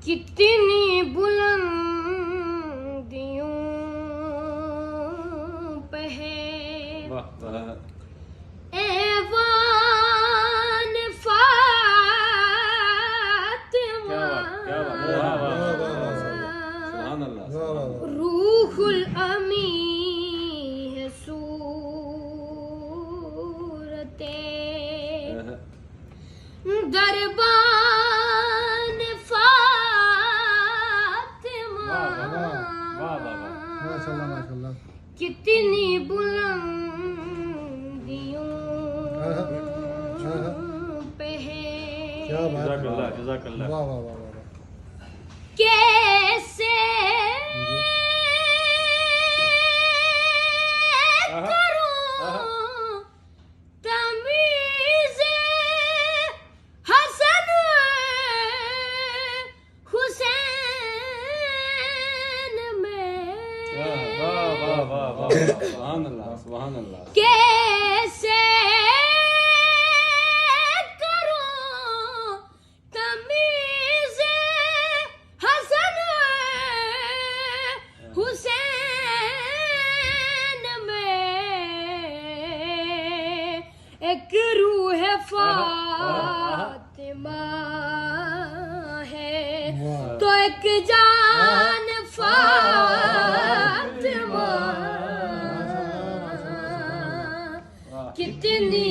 कितनी बुलंदियों पे है ऐवान फातिमा, रूहुल अमी है सूरते दरबान फातिमा, कितनी बुलंदियों पे है। जज़ाकल्लाह। वाह वाह वाह वाह। कैसे करूं तमीज़ हसन हुसैन में, सुभान अल्लाह। कैसे करूं तमीज़ हसन हुसैन में, एक रूह फातिमा है तो एक जान फातिमा, कितनी